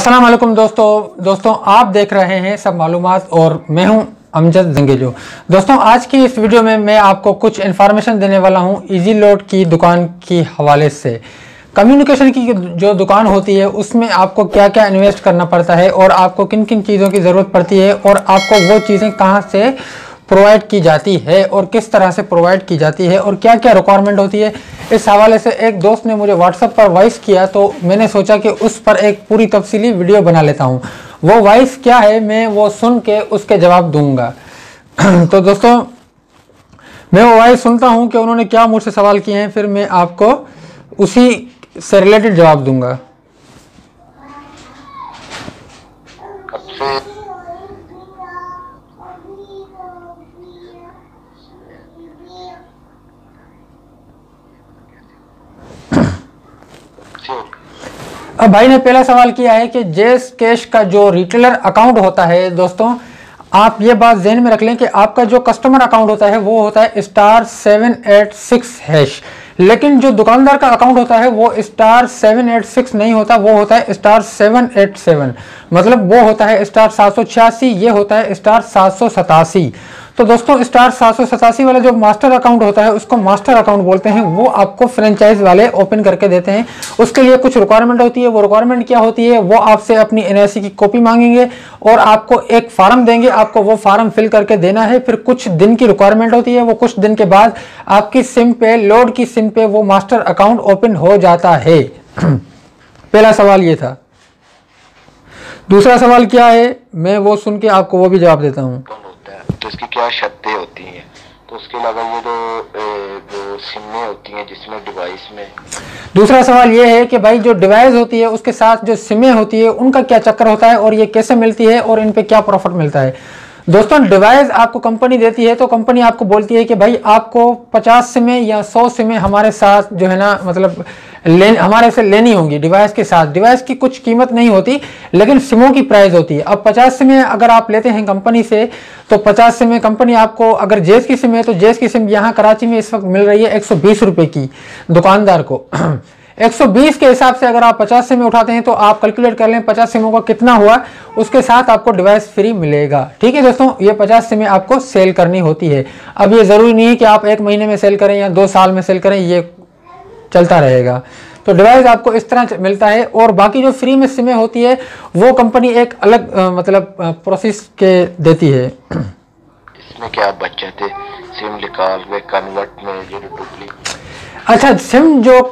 अस्सलाम वालेकुम दोस्तों आप देख रहे हैं सब मालूमात और मैं हूं अमजद जंगेजो। दोस्तों आज की इस वीडियो में मैं आपको कुछ इन्फॉर्मेशन देने वाला हूं इजी लोड की दुकान की हवाले से। कम्युनिकेशन की जो दुकान होती है उसमें आपको क्या क्या इन्वेस्ट करना पड़ता है और आपको किन किन चीज़ों की ज़रूरत पड़ती है और आपको वो चीज़ें कहाँ से प्रोवाइड की जाती है और किस तरह से प्रोवाइड की जाती है और क्या क्या रिक्वायरमेंट होती है। इस हवाले से एक दोस्त ने मुझे व्हाट्सएप पर वॉइस किया तो मैंने सोचा कि उस पर एक पूरी तफसीली वीडियो बना लेता हूँ। वो वॉइस क्या है मैं वो सुन के उसके जवाब दूंगा। तो दोस्तों मैं वो वॉइस सुनता हूँ कि उन्होंने क्या मुझसे सवाल किए हैं, फिर मैं आपको उसी से रिलेटेड जवाब दूंगा। अब भाई ने पहला सवाल किया है कि जेस कैश का जो रिटेलर अकाउंट होता है, दोस्तों आप ये बात ध्यान में रख लें कि आपका जो कस्टमर अकाउंट होता है वो होता है *786#। लेकिन जो दुकानदार का अकाउंट होता है वो *786 नहीं होता, वो होता है *787। मतलब वो होता है *786, ये होता है *787। तो दोस्तों *787 वाला जो मास्टर अकाउंट होता है उसको मास्टर अकाउंट बोलते हैं। वो आपको फ्रेंचाइज वाले ओपन करके देते हैं। उसके लिए कुछ रिक्वायरमेंट होती है। वो रिक्वायरमेंट क्या होती है, वो आपसे अपनी NIC की कॉपी मांगेंगे और आपको एक फार्म देंगे, आपको वो फार्म फिल करके देना है। फिर कुछ दिन की रिक्वायरमेंट होती है। वो कुछ दिन के बाद आपकी सिम पे, लोड की सिम पे वो मास्टर अकाउंट ओपन हो जाता है। पहला सवाल ये था। दूसरा सवाल क्या है मैं वो सुन के आपको वो भी जवाब देता हूँ। तो इसकी क्या शर्तें होती हैं, तो उसके अलावा ये जो सिमें होती हैं जिसमें डिवाइस में। दूसरा सवाल ये है कि भाई जो डिवाइस होती है उसके साथ जो सिमें होती है उनका क्या चक्कर होता है और ये कैसे मिलती है और इन पे क्या प्रॉफिट मिलता है। दोस्तों डिवाइस आपको कंपनी देती है तो कंपनी आपको बोलती है कि भाई आपको 50 सिमें या 100 सिमें हमारे साथ जो है ना, मतलब हमारे से लेनी होंगी डिवाइस के साथ। डिवाइस की कुछ कीमत नहीं होती लेकिन सिमों की प्राइस होती है। अब 50 सिमें अगर आप लेते हैं कंपनी से तो 50 सिमें कंपनी आपको, अगर जेस की सिम है तो जेस की सिम यहाँ कराची में इस वक्त मिल रही है 120 रुपये की दुकानदार को। 120 के हिसाब से अगर आप 50 सिमें उठाते हैं तो आप कैलकुलेट कर लें 50 सिमों का कितना हुआ, उसके साथ आपको डिवाइस फ्री मिलेगा। ठीक है दोस्तों, ये 50 सिमें आपको सेल करनी होती है। अब ये ज़रूरी नहीं है कि आप 1 महीने में सेल करें या 2 साल में सेल करें, ये चलता रहेगा। तो डिवाइस आपको इस तरह मिलता है और बाकी जो फ्री में सिमें होती है वो कंपनी एक अलग मतलब प्रोसेस के देती है। इसमें क्या बचत है, सिम निकाल के कन्वर्ट में जो डुप्लीकेट। अच्छा, सिम जो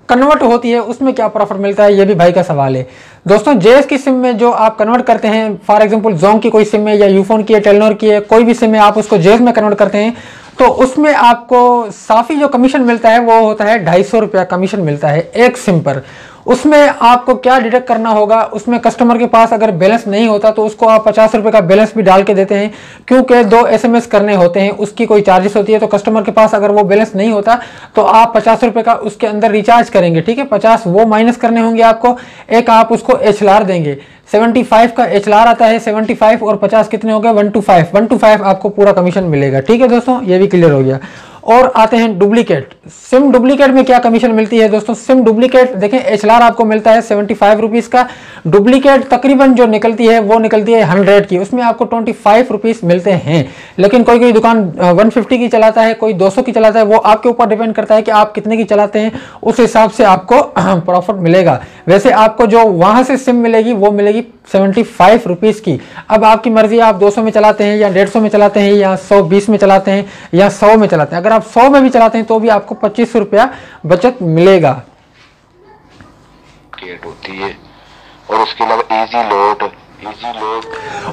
कन्वर्ट होती है उसमें क्या प्रॉफिट मिलता है, ये भी भाई का सवाल है। दोस्तों जेस की सिम में जो आप कन्वर्ट करते हैं, फॉर एग्जांपल जोंग की कोई सिम है या यूफोन की है, टेलीनॉर की है, कोई भी सिम है, आप उसको जेस में कन्वर्ट करते हैं तो उसमें आपको साफी जो कमीशन मिलता है वो होता है 250 रुपया कमीशन मिलता है एक सिम पर। उसमें आपको क्या डिडक्ट करना होगा, उसमें कस्टमर के पास अगर बैलेंस नहीं होता तो उसको आप 50 रुपये का बैलेंस भी डाल के देते हैं, क्योंकि 2 SMS करने होते हैं, उसकी कोई चार्जेस होती है। तो कस्टमर के पास अगर वो बैलेंस नहीं होता तो आप 50 रुपये का उसके अंदर रिचार्ज करेंगे। ठीक है, 50 वो माइनस करने होंगे आपको, एक आप उसको HLR देंगे। 75 का HLR आता है, 75 और 50 कितने हो गए, 125 आपको पूरा कमीशन मिलेगा। ठीक है दोस्तों, ये भी क्लियर हो गया। और आते हैं डुप्लीकेट। सिम डुप्लीकेट में क्या कमीशन मिलती है दोस्तों। सिम डुप्लीकेट देखें, HLR आपको मिलता है 75 रुपीज़ का, डुप्लीकेट तकरीबन जो निकलती है वो निकलती है 100 की, उसमें आपको 25 रुपीज़ मिलते हैं। लेकिन कोई कोई दुकान 150 की चलाता है, कोई 200 की चलाता है, वो आपके ऊपर डिपेंड करता है कि आप कितने की चलाते हैं, उस हिसाब से आपको प्रॉफिट मिलेगा। वैसे आपको जो वहाँ से सिम मिलेगी वो मिलेगी 75 रुपीज़ की। अब आपकी मर्जी, आप 200 में चलाते हैं या 150 में चलाते हैं या 120 में चलाते हैं या 100 में चलाते हैं। अगर आप 100 में भी चलाते हैं तो भी आपको 25 रुपया बचत मिलेगा। होती है और उसके अलावा इजी लोड।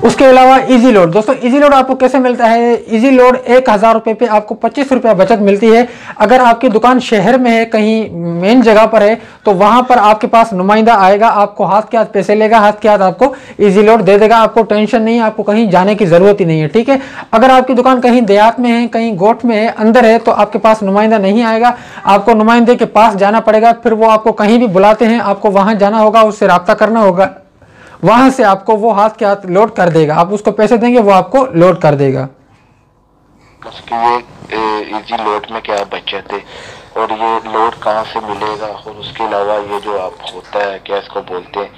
उसके अलावा इजी लोड, दोस्तों इजी लोड आपको कैसे मिलता है। इजी लोड 1000 रुपये पे आपको 25 रुपया बचत मिलती है। अगर आपकी दुकान शहर में है, कहीं मेन जगह पर है, तो वहां पर आपके पास नुमाइंदा आएगा, आपको हाथ के हाथ पैसे लेगा, हाथ के हाथ आपको इजी लोड दे देगा। आपको टेंशन नहीं है, आपको कहीं जाने की जरूरत ही नहीं है। ठीक है, अगर आपकी दुकान कहीं देहात में है, कहीं गोठ में है, अंदर है, तो आपके पास नुमाइंदा नहीं आएगा, आपको नुमाइंदे के पास जाना पड़ेगा। फिर वो आपको कहीं भी बुलाते हैं, आपको वहां जाना होगा, उससे रब्ता करना होगा, वहां से आपको वो हाथ के हाथ लोड कर देगा। आप उसको पैसे देंगे, वो आपको लोड कर देगा। इजी लोड में क्या बचत है और ये लोड कहाँ से मिलेगा, और उसके अलावा ये जो आप होता है क्या इसको बोलते हैं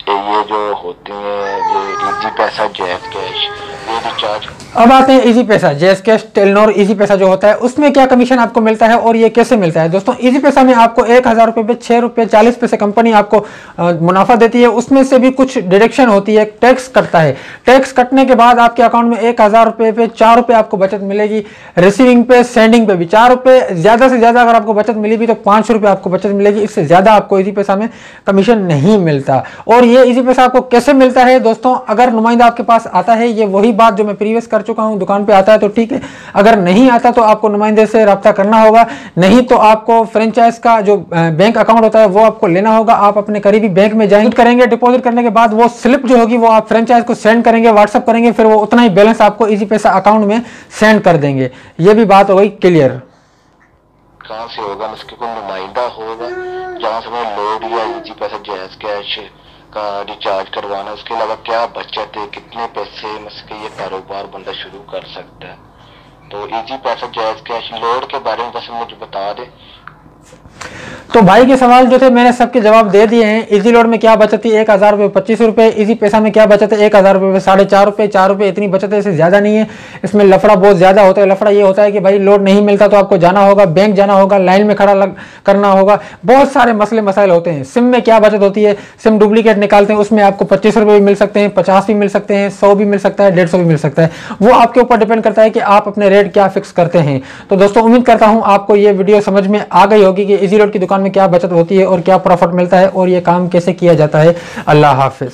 ये जो होती हैं ये इजी पैसा, जैज़ कैश, ये रिचार्ज। अब आते हैं इजी पैसा, जैज़ कैश, टेलीनॉर इजी पैसा जो होता है उसमें क्या कमीशन आपको मिलता है और ये कैसे मिलता है। दोस्तों इजी पैसा में आपको 1000 रुपये पे 6 रुपये 40 पैसे कंपनी आपको मुनाफा देती है, उसमें से भी कुछ डिडक्शन होती है, टैक्स कटता है। टैक्स कटने के बाद आपके अकाउंट में 1000 रुपये पे 4 रुपये आपको बचत मिलेगी, रिसीविंग पे सेंडिंग पे भी 4 रुपये, ज़्यादा से ज़्यादा अगर आपको बचत मिली भी तो 5 रुपये आपको बचत मिलेगी, इससे ज़्यादा आपको इजी पैसा में कमीशन नहीं मिलता। और ये इजी पैसा आपको कैसे मिलता है दोस्तों, अगर नुमाइंदा आपके पास आता है, ये वही बात जो मैं प्रीवियस कर चुका हूं, दुकान पे आता है तो ठीक है, अगर नहीं आता तो आपको नुमाइंदे से रब्ता करना होगा, नहीं तो आपको फ्रेंचाइज का जो बैंक अकाउंट होता है वो आपको लेना होगा। आप अपने करीबी बैंक में जाएंगे, करेंगे, डिपॉजिट करने के बाद वो स्लिप जो होगी वो आप फ्रेंचाइज को सेंड करेंगे, व्हाट्सअप करेंगे, फिर वो उतना ही बैलेंस आपको इजी पैसा अकाउंट में सेंड कर देंगे। ये भी बात हो गई क्लियर। कहाँ से होगा, उसके कोई नुमाइंदा होगा जहाँ से मैं लोड या इजी पैसा, जैज़ कैश का रिचार्ज करवाना, उसके अलावा क्या बचत है, कितने पैसे में ये कारोबार बंदा शुरू कर सकता है। तो इजी पैसा, जैज़ कैश, लोड के बारे में बस मुझे बता दे। तो भाई के सवाल जो थे मैंने सबके जवाब दे दिए हैं। इजी लोड में क्या बचत थी 1000 रुपये 25 रुपये, इजी पैसा में क्या बचत है 1000 रुपये 4.5 रुपये, 4 रुपये, इतनी बचत है, इससे ज़्यादा नहीं है। इसमें लफड़ा बहुत ज़्यादा होता है। लफड़ा ये होता है कि भाई लोड नहीं मिलता तो आपको जाना होगा, बैंक जाना होगा, लाइन में खड़ा करना होगा, बहुत सारे मसले मसाइल होते हैं। सिम में क्या बचत होती है, सिम डुप्लीकेट निकालते हैं, उसमें आपको 25 रुपये भी मिल सकते हैं, 50 भी मिल सकते हैं, 100 भी मिल सकता है, 150 भी मिल सकता है। वो आपके ऊपर डिपेंड करता है कि आप अपने रेट क्या फिक्स करते हैं। तो दोस्तों उम्मीद करता हूँ आपको ये वीडियो समझ में आ गई होगी कि इजी लोड की दुकान में क्या बचत होती है और क्या प्रॉफिट मिलता है और ये काम कैसे किया जाता है। अल्लाह हाफिज।